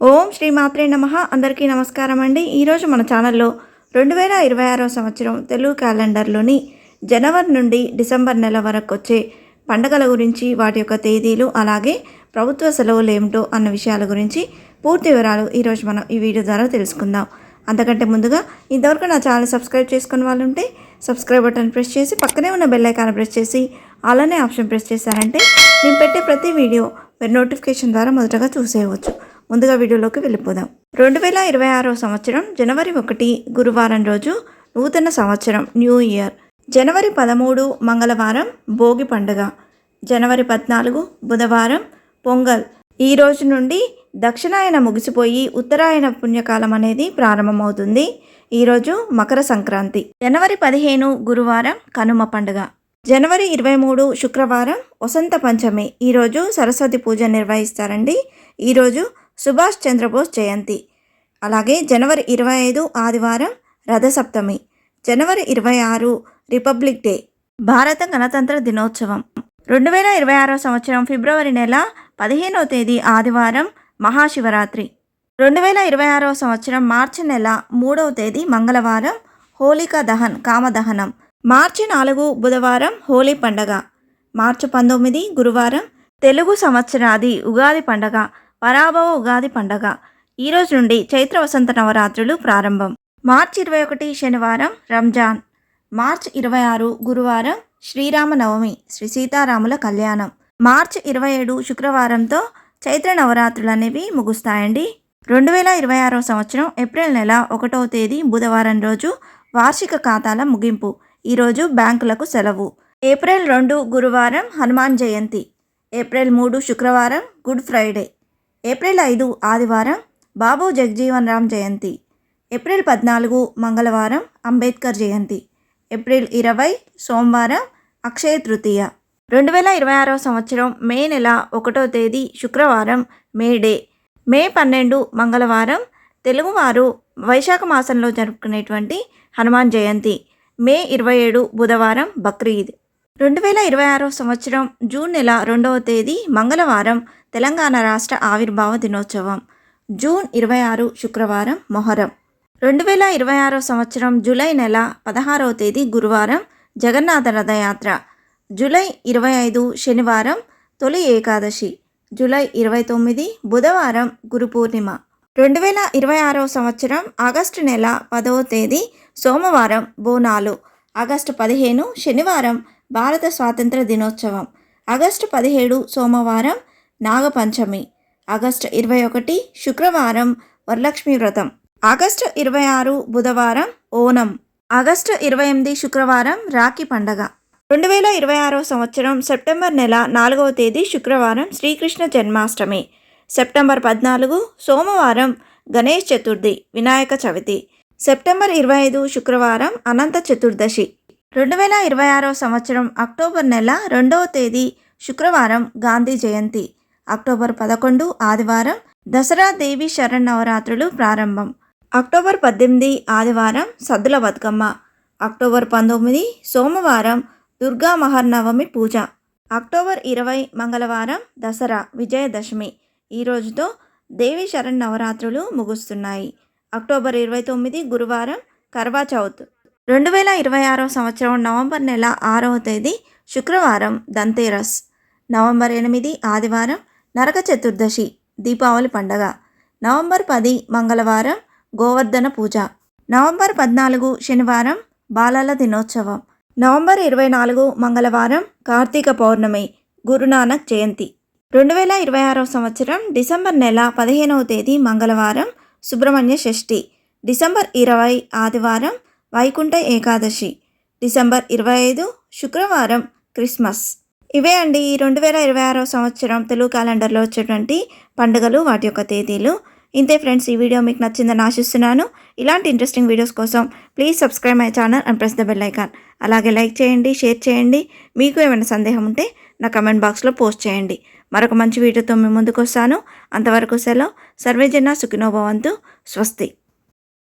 ఓం శ్రీ మాత్రే నమః. అందరికీ నమస్కారం అండి. ఈరోజు మన ఛానల్లో 2026 సంవత్సరం తెలుగు క్యాలెండర్లోని జనవరి నుండి డిసెంబర్ నెల వరకు వచ్చే పండగల గురించి, వాటి యొక్క తేదీలు, అలాగే ప్రభుత్వ సెలవులు ఏమిటో అన్న విషయాల గురించి పూర్తి వివరాలు ఈరోజు మనం ఈ వీడియో ద్వారా తెలుసుకుందాం. అంతకంటే ముందుగా ఇంతవరకు నా ఛానల్ సబ్స్క్రైబ్ చేసుకున్న వాళ్ళు ఉంటే సబ్స్క్రైబ్ బటన్ ప్రెస్ చేసి పక్కనే ఉన్న బెల్ ఐకాన్ ప్రెస్ చేసి అలానే ఆప్షన్ ప్రెస్ చేశారంటే నేను పెట్టే ప్రతి వీడియో మీరు నోటిఫికేషన్ ద్వారా మొదటగా చూసేయవచ్చు. ముందుగా వీడియోలోకి వెళ్ళిపోదాం. 2026 సంవత్సరం జనవరి 1 గురువారం రోజు నూతన సంవత్సరం, న్యూ ఇయర్. జనవరి 13 మంగళవారం భోగి పండుగ. జనవరి 14 బుధవారం పొంగల్. ఈ రోజు నుండి దక్షిణాయన ముగిసిపోయి ఉత్తరాయణ పుణ్యకాలం అనేది ప్రారంభమవుతుంది. ఈరోజు మకర సంక్రాంతి. జనవరి 15 గురువారం కనుమ పండుగ. జనవరి 23 శుక్రవారం వసంత పంచమి. ఈరోజు సరస్వతి పూజ నిర్వహిస్తారండి. ఈరోజు సుభాష్ చంద్రబోస్ జయంతి. అలాగే జనవరి 25 ఆదివారం రథసప్తమి. జనవరి 26 రిపబ్లిక్ డే, భారత గణతంత్ర దినోత్సవం. 2026 సంవత్సరం ఫిబ్రవరి నెల 15వ తేదీ ఆదివారం మహాశివరాత్రి. 2026 సంవత్సరం మార్చి నెల 3వ తేదీ మంగళవారం హోళికా దహన్, కామదహనం. మార్చి 4 బుధవారం హోలీ పండగ. మార్చి 19 గురువారం తెలుగు సంవత్సరాది ఉగాది పండగ, పరాభవ ఉగాది పండగ. ఈరోజు నుండి చైత్ర వసంత నవరాత్రులు ప్రారంభం. మార్చి 21 శనివారం రంజాన్. మార్చి 26 గురువారం శ్రీరామనవమి, శ్రీ సీతారాముల కళ్యాణం. మార్చి 27 శుక్రవారంతో చైత్ర నవరాత్రులు అనేవి ముగుస్తాయండి. 2026 సంవత్సరం ఏప్రిల్ నెల 1వ తేదీ బుధవారం రోజు వార్షిక ఖాతాల ముగింపు. ఈరోజు బ్యాంకులకు సెలవు. ఏప్రిల్ 2 గురువారం హనుమాన్ జయంతి. ఏప్రిల్ 3 శుక్రవారం గుడ్ ఫ్రైడే. ఏప్రిల్ 5 ఆదివారం బాబు జగజీవన్ రామ్ జయంతి. ఏప్రిల్ 14 మంగళవారం అంబేద్కర్ జయంతి. ఏప్రిల్ 20 సోమవారం అక్షయ తృతీయ. 2026 సంవత్సరం మే నెల 1వ తేదీ శుక్రవారం మే డే. మే 12 మంగళవారం తెలుగువారు వైశాఖ మాసంలో జరుపుకునేటువంటి హనుమాన్ జయంతి. మే 27 బుధవారం బక్రీద్. 2026 సంవత్సరం జూన్ నెల 2వ తేదీ మంగళవారం తెలంగాణ రాష్ట్ర ఆవిర్భావ దినోత్సవం. జూన్ 26 శుక్రవారం మొహరం. 2026 సంవత్సరం జూలై నెల 16వ తేదీ గురువారం జగన్నాథ రథయాత్ర. జూలై 25 శనివారం తొలి ఏకాదశి. జూలై 29 బుధవారం గురు పూర్ణిమ. 2026 సంవత్సరం ఆగస్టు నెల 10వ తేదీ సోమవారం బోనాలు. ఆగస్టు 15 శనివారం భారత స్వాతంత్ర దినోత్సవం. ఆగస్టు 17 సోమవారం నాగపంచమి. ఆగస్టు 21 శుక్రవారం వరలక్ష్మి వ్రతం. ఆగస్టు 26 బుధవారం ఓనం. ఆగస్టు 28 శుక్రవారం రాఖీ పండగ. 2026 సంవత్సరం సెప్టెంబర్ నెల 4వ తేదీ శుక్రవారం శ్రీకృష్ణ జన్మాష్టమి. సెప్టెంబర్ 14 సోమవారం గణేష్ చతుర్థి, వినాయక చవితి. సెప్టెంబర్ 25 శుక్రవారం అనంత చతుర్దశి. 2026 సంవత్సరం అక్టోబర్ నెల 2వ తేదీ శుక్రవారం గాంధీ జయంతి. అక్టోబర్ 11 ఆదివారం దసరా దేవి శరన్నవరాత్రులు ప్రారంభం. అక్టోబర్ 18 ఆదివారం సద్దుల బతుకమ్మ. అక్టోబర్ 19 సోమవారం దుర్గా మహర్నవమి పూజ. అక్టోబర్ 20 మంగళవారం దసరా విజయదశమి. ఈ రోజుతో దేవి శరన్నవరాత్రులు ముగుస్తున్నాయి. అక్టోబర్ 29 గురువారం కర్వా చౌత్. 2026 సంవత్సరం నవంబర్ నెల 6వ తేదీ శుక్రవారం దంతేరస్. నవంబర్ 8 ఆదివారం నరక చతుర్దశి, దీపావళి పండగ. నవంబర్ 10 మంగళవారం గోవర్ధన పూజ. నవంబర్ 14 శనివారం బాలల దినోత్సవం. నవంబర్ 24 మంగళవారం కార్తీక పౌర్ణమి, గురునానక్ జయంతి. 2026 సంవత్సరం డిసెంబర్ నెల 15వ తేదీ మంగళవారం సుబ్రహ్మణ్య షష్ఠి. డిసెంబర్ 20 ఆదివారం వైకుంఠ ఏకాదశి. డిసెంబర్ 25 శుక్రవారం క్రిస్మస్. ఇవే అండి 2026 సంవత్సరం తెలుగు క్యాలెండర్లో వచ్చేటువంటి పండుగలు, వాటి యొక్క తేదీలు. ఇంతే ఫ్రెండ్స్, ఈ వీడియో మీకు నచ్చిందని ఆశిస్తున్నాను. ఇలాంటి ఇంట్రెస్టింగ్ వీడియోస్ కోసం please subscribe my channel and press the bell icon. అలాగే లైక్ చేయండి, షేర్ చేయండి. మీకు ఏమైనా సందేహం ఉంటే నా కమెంట్ బాక్స్లో పోస్ట్ చేయండి. మరొక మంచి వీడియోతో మీ ముందుకు వస్తాను. అంతవరకు సెలవు. సర్వేజన సుఖినో భవంతు. స్వస్తి.